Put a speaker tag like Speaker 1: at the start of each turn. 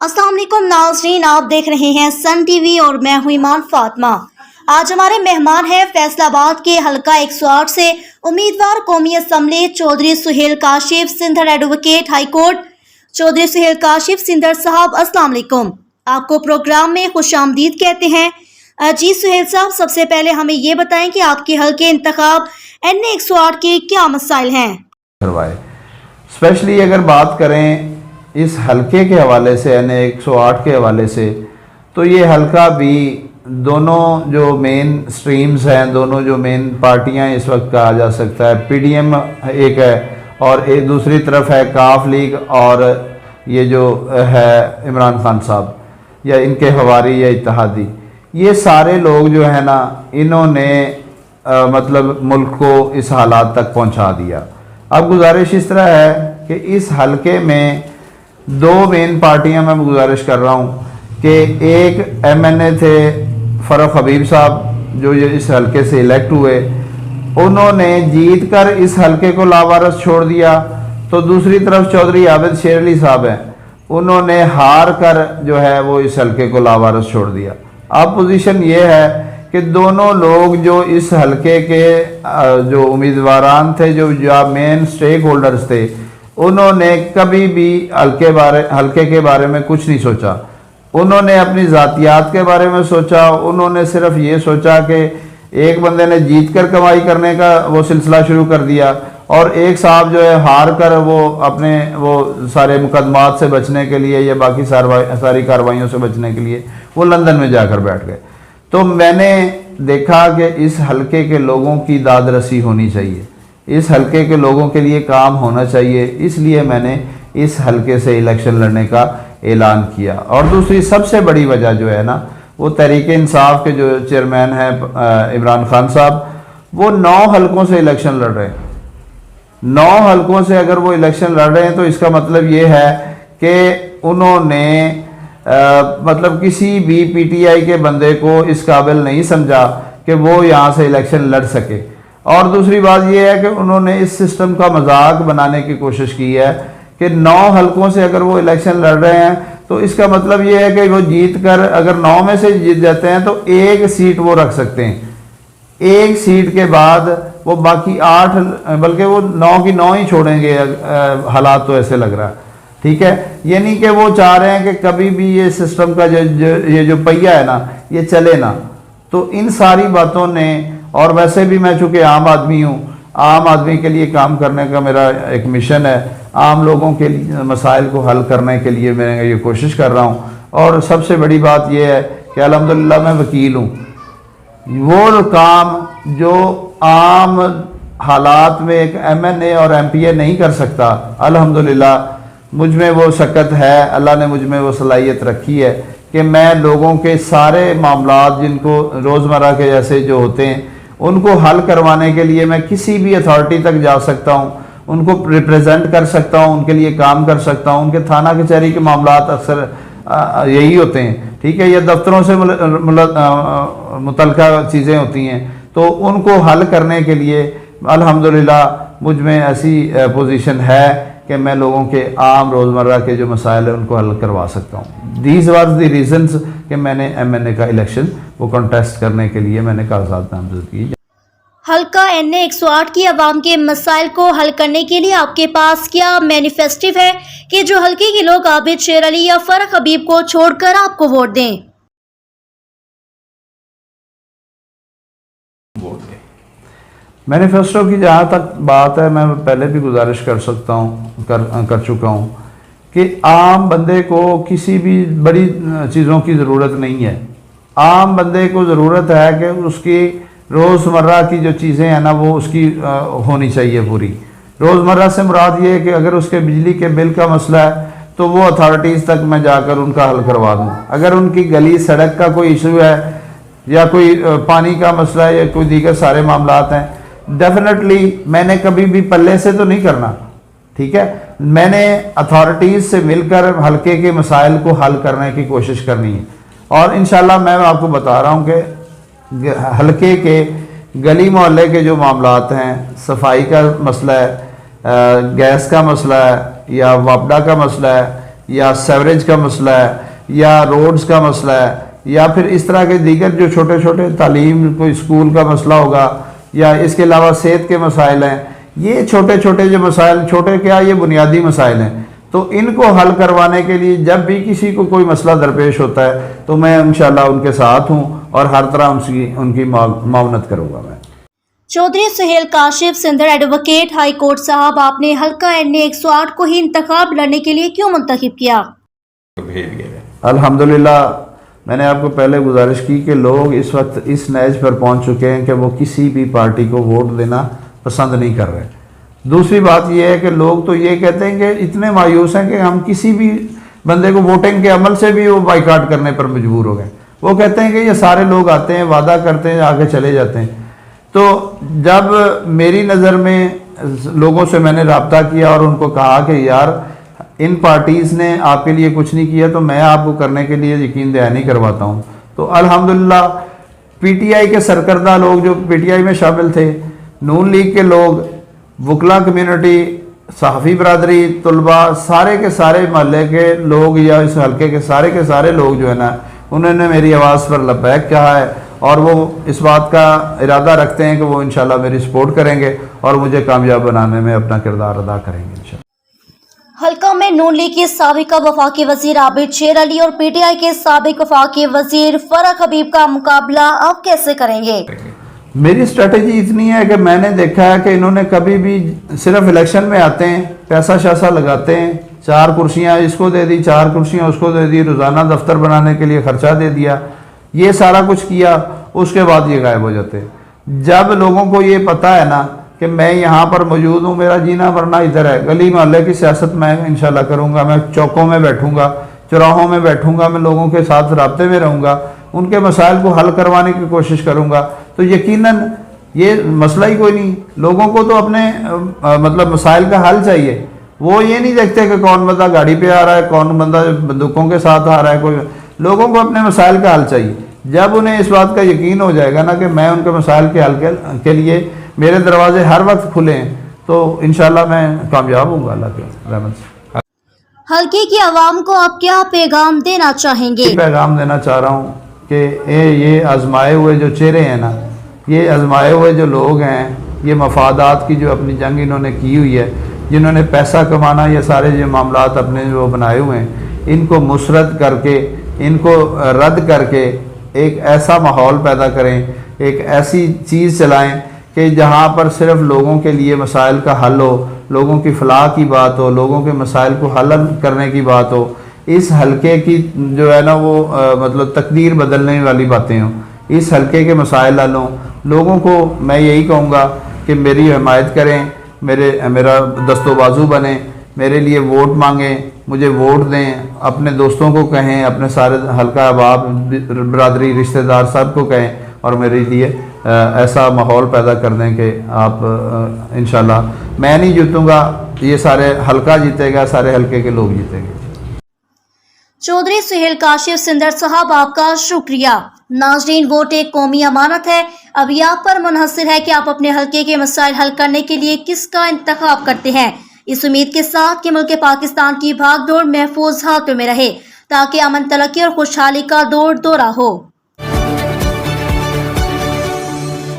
Speaker 1: अस्सलाम वालेकुम नाज़रीन, आप देख रहे हैं सन टीवी और मैं हूं ईमान फातिमा। आज हमारे मेहमान हैं फैसलाबाद के हल्का 108 से उम्मीदवार कौमी assembly Chaudhry Suhail Kashif Sindhar, advocate high court Chaudhry Suhail Kashif Sindhar साहब, अस्सलाम वालेकुम। आपको प्रोग्राम में खुशामदीद कहते हैं। जी सुहेल साहब, सबसे पहले हमें ये बताएं कि आपके हल्के इंतखाब NA 108 के क्या मसाइल हैं?
Speaker 2: करवाए स्पेशली अगर बात करें इस हलके के हवाले से NA 108 के हवाले से, तो ये हलका भी दोनों जो मेन स्ट्रीम्स हैं, दोनों जो मेन पार्टियां इस वक्त कहा जा सकता है, PDM एक है और एक दूसरी तरफ है काफ लीग और ये जो है इमरान खान साहब या इनके हवारी या इत्तेहादी, ये सारे लोग जो है ना, इन्होंने मतलब मुल्क को इस हालात तक पहुंचा दिया। अब गुजारिश इस तरह है कि इस हलके में दो मेन पार्टियां, मैं गुजारिश कर रहा हूं कि एक MNA थे फरूक हबीब साहब जो इस हलके से इलेक्ट हुए, उन्होंने जीत कर इस हलके को लावारस छोड़ दिया। तो दूसरी तरफ चौधरी आबिद शेर अली साहब हैं, उन्होंने हार कर जो है वो इस हलके को लावारस छोड़ दिया। अब पोजीशन ये है कि दोनों लोग जो इस हलके के जो उम्मीदवारान थे, जो मेन स्टेक होल्डर्स थे, उन्होंने कभी भी हलके के बारे में कुछ नहीं सोचा। उन्होंने अपनी ज़ातियात के बारे में सोचा। उन्होंने सिर्फ ये सोचा कि एक बंदे ने जीत कर कमाई करने का वो सिलसिला शुरू कर दिया और एक साहब जो है हार कर वो अपने वो सारे मुकदमात से बचने के लिए या बाकी सारी कार्रवाइयों से बचने के लिए वो लंदन में जाकर बैठ गए। तो मैंने देखा कि इस हलके के लोगों की दाद रसी होनी चाहिए, इस हलके के लोगों के लिए काम होना चाहिए, इसलिए मैंने इस हलके से इलेक्शन लड़ने का ऐलान किया। और दूसरी सबसे बड़ी वजह जो है ना, वो तहरीक इंसाफ के जो चेयरमैन हैं इमरान खान साहब, वो 9 हलकों से इलेक्शन लड़ रहे हैं। 9 हलकों से अगर वो इलेक्शन लड़ रहे हैं तो इसका मतलब ये है कि उन्होंने मतलब किसी भी PTI के बंदे को इस काबिल नहीं समझा कि वो यहाँ से इलेक्शन लड़ सके। और दूसरी बात यह है कि उन्होंने इस सिस्टम का मजाक बनाने की कोशिश की है कि 9 हलकों से अगर वो इलेक्शन लड़ रहे हैं तो इसका मतलब ये है कि वो जीत कर अगर 9 में से जीत जाते हैं तो एक सीट वो रख सकते हैं। एक सीट के बाद वो बाकी 8 बल्कि वो 9 की 9 ही छोड़ेंगे, हालात तो ऐसे लग रहा है। ठीक है, यानी कि वो चाह रहे हैं कि कभी भी ये सिस्टम का जो पहिया है ना, ये चले ना। तो इन सारी बातों ने, और वैसे भी मैं चूँकि आम आदमी हूँ, आम आदमी के लिए काम करने का मेरा एक मिशन है, आम लोगों के लिए मसाइल को हल करने के लिए मैं ये कोशिश कर रहा हूँ। और सबसे बड़ी बात यह है कि अल्हम्दुलिल्लाह मैं वकील हूँ। वो काम जो आम हालात में एक MNA और MPA नहीं कर सकता, अल्हम्दुलिल्लाह मुझ में वो शकत है, अल्लाह ने मुझ में वो सलाहियत रखी है कि मैं लोगों के सारे मामलात जिनको रोज़मर्रा के जैसे जो होते हैं उनको हल करवाने के लिए मैं किसी भी अथॉरिटी तक जा सकता हूँ, उनको रिप्रेजेंट कर सकता हूँ, उनके लिए काम कर सकता हूँ। उनके थाना कचहरी के मामलात अक्सर यही होते हैं, ठीक है, या दफ्तरों से मुतल्लिका चीज़ें होती हैं, तो उनको हल करने के लिए अल्हम्दुलिल्लाह मुझ में ऐसी पोजीशन है कि मैं लोगों के आम रोज़मर्रा के जो मसाइल हैं उनको हल करवा सकता हूँ। दीज वाज द रीजंस कि मैंने MNA का इलेक्शन वो कॉन्टेस्ट करने के लिए मैंने कागजात नामजद किए।
Speaker 1: हल्का NA 108 की आवाम के मसाइल को हल करने के लिए आपके पास क्या मैनिफेस्टिव है कि जो हल्के के लोग आबिद शेर अली या फरूक हबीब को छोड़कर आपको वोट दें?
Speaker 2: मैनिफेस्टो की जहाँ तक बात है, मैं पहले भी गुजारिश कर सकता हूँ, कर चुका हूँ कि आम बंदे को किसी भी बड़ी चीज़ों की ज़रूरत नहीं है। आम बंदे को ज़रूरत है कि उसकी रोज़मर्रा की जो चीज़ें हैं ना, वो उसकी होनी चाहिए पूरी। रोज़मर्रा से मुराद ये है कि अगर उसके बिजली के बिल का मसला है तो वो अथॉरिटीज़ तक मैं जाकर उनका हल करवा दूँ। अगर उनकी गली सड़क का कोई इशू है या कोई पानी का मसला है या कोई दीगर सारे मामलात हैं, डेफिनेटली मैंने कभी भी पल्ले से तो नहीं करना, ठीक है, मैंने अथॉरिटीज़ से मिलकर हलके के मसाइल को हल करने की कोशिश करनी है। और इंशाल्लाह मैं आपको बता रहा हूँ कि हलके के गली मोहल्ले के जो मामलात हैं, सफाई का मसला है, गैस का मसला है या वापडा का मसला है یا سیوریج کا مسئلہ ہے یا روڈز کا مسئلہ ہے یا پھر اس طرح کے دیگر جو چھوٹے چھوٹے تعلیم کوئی اسکول کا مسئلہ ہوگا یا اس کے علاوہ صحت کے مسائل ہیں، یہ چھوٹے چھوٹے جو مسائل، چھوٹے کیا یہ بنیادی مسائل ہیں، تو ان کو حل کروانے کے لیے جب بھی کسی کو کوئی مسئلہ درپیش ہوتا ہے تو میں انشاءاللہ ان کے ساتھ ہوں اور ہر طرح ان کی معاونت کروں گا میں۔
Speaker 1: چودھری سہیل کاشف سندر ایڈوکیٹ ہائی کورٹ صاحب، آپ نے حلقہ این 108 کو ہی انتخاب لڑنے کے لیے کیوں منتخب کیا؟
Speaker 2: الحمدللہ میں نے آپ کو پہلے گزارش کی کہ لوگ اس وقت اس نیج پر پہنچ چکے ہیں کہ وہ کسی بھی پارٹی کو ووٹ دینا پسند نہیں کر رہے۔ دوسری بات یہ ہے کہ لوگ تو یہ کہتے ہیں کہ اتنے مایوس ہیں کہ ہم کسی بھی بندے کو ووٹنگ کے عمل سے بھی وہ بائیکاٹ کرنے پر مجبور ہو گئے۔ وہ کہتے ہیں کہ یہ سارے لوگ آتے ہیں، وعدہ کرتے ہیں، آگے چلے جاتے ہیں۔ تو جب میری نظر میں لوگوں سے میں نے رابطہ کیا اور ان کو کہا کہ یار ان پارٹیز نے آپ کے لیے کچھ نہیں کیا تو میں آپ کو کرنے کے لیے یقین دہانی کرواتا ہوں، تو الحمدللہ پی ٹی آئی کے سرکردہ لوگ جو پی ٹی آئی میں شامل تھے، نون لیگ کے لوگ، وکلا کمیونٹی، صحافی برادری، طلباء، سارے کے سارے محلے کے لوگ یا اس حلقے کے سارے لوگ جو ہے نا انہوں نے میری آواز پر لبیک کہا ہے اور وہ اس بات کا ارادہ رکھتے ہیں کہ وہ انشاءاللہ میری سپورٹ کریں گے اور مجھے کامیاب بنانے میں اپنا کردار ادا کریں گے انشاءاللہ۔
Speaker 1: حلقہ میں نون لیگ کے سابق وفاقی وزیر عابد شیر علی اور پی ٹی آئی کے سابق وفاقی وزیر فرح حبیب کا مقابلہ آپ کیسے کریں گے؟
Speaker 2: میری اسٹریٹجی اتنی ہے کہ میں نے دیکھا ہے کہ انہوں نے کبھی بھی صرف الیکشن میں آتے ہیں، پیسہ شاسہ لگاتے ہیں، 4 کرسیاں اس کو دے دی، 4 کرسیاں اس کو دے دی، روزانہ دفتر بنانے کے لیے خرچہ دے دیا، یہ سارا کچھ کیا، اس کے بعد یہ غائب ہو جاتے ہیں۔ جب لوگوں کو یہ پتہ ہے نا کہ میں یہاں پر موجود ہوں، میرا جینا مرنا ادھر ہے، گلی محلے کی سیاست میں انشاءاللہ کروں گا، میں چوکوں میں بیٹھوں گا، چوراہوں میں بیٹھوں گا، میں لوگوں کے ساتھ رابطے میں رہوں گا، ان کے مسائل کو حل کروانے کی کوشش کروں گا، تو یقیناً یہ مسئلہ ہی کوئی نہیں۔ لوگوں کو تو اپنے مطلب مسائل کا حل چاہیے، وہ یہ نہیں دیکھتے کہ کون بندہ گاڑی پہ آ رہا ہے، کون بندہ بندوقوں کے ساتھ آ رہا ہے، کوئی لوگوں کو اپنے مسائل کا حل چاہیے۔ جب انہیں اس بات کا یقین ہو جائے گا نا کہ میں ان کے مسائل کے حل کے لیے میرے دروازے ہر وقت کھلے ہیں تو انشاءاللہ میں کامیاب ہوں گا اللہ کے رحمت سے۔
Speaker 1: حلقے کی عوام کو آپ کیا پیغام دینا چاہیں گے؟
Speaker 2: پیغام دینا چاہ رہا ہوں کہ یہ آزمائے ہوئے جو چہرے ہیں نا، یہ آزمائے ہوئے جو لوگ ہیں، یہ مفادات کی جو اپنی جنگ انہوں نے کی ہوئی ہے، جنہوں نے پیسہ کمانا یہ سارے جو معاملات اپنے جو بنائے ہوئے ہیں، ان کو مسرت کر کے، ان کو رد کر کے ایک ایسا ماحول پیدا کریں، ایک ایسی چیز چلائیں کہ جہاں پر صرف لوگوں کے لیے مسائل کا حل ہو، لوگوں کی فلاح کی بات ہو، لوگوں کے مسائل کو حل کرنے کی بات ہو، اس حلقے کی جو ہے نا وہ مطلب تقدیر بدلنے والی باتیں ہوں، اس حلقے کے مسائل حل ہوں۔ لوگوں کو میں یہی کہوں گا کہ میری حمایت کریں، میرا دست و بازو بنیں، میرے لیے ووٹ مانگیں، مجھے ووٹ دیں، اپنے دوستوں کو کہیں، اپنے سارے حلقہ احباب، برادری، رشتہ دار سب کو کہیں اور میرے لیے ایسا ماحول پیدا کر دیں کہ آپ انشاءاللہ میں نہیں جیتوں گا، یہ سارے حلقہ جیتے گا، سارے حلقے کے لوگ جیتیں گے۔
Speaker 1: چودھری سہیل کاشف سندر صاحب، آپ کا شکریہ۔ ناظرین، ووٹ ایک قومی امانت ہے، ابھی آپ پر منحصر ہے کہ آپ اپنے حلقے کے مسائل حل کرنے کے لیے کس کا انتخاب کرتے ہیں، اس امید کے ساتھ کہ ملک پاکستان کی بھاگ دوڑ محفوظ ہاتھوں میں رہے تاکہ امن، ترقی اور خوشحالی کا دور دورہ ہو۔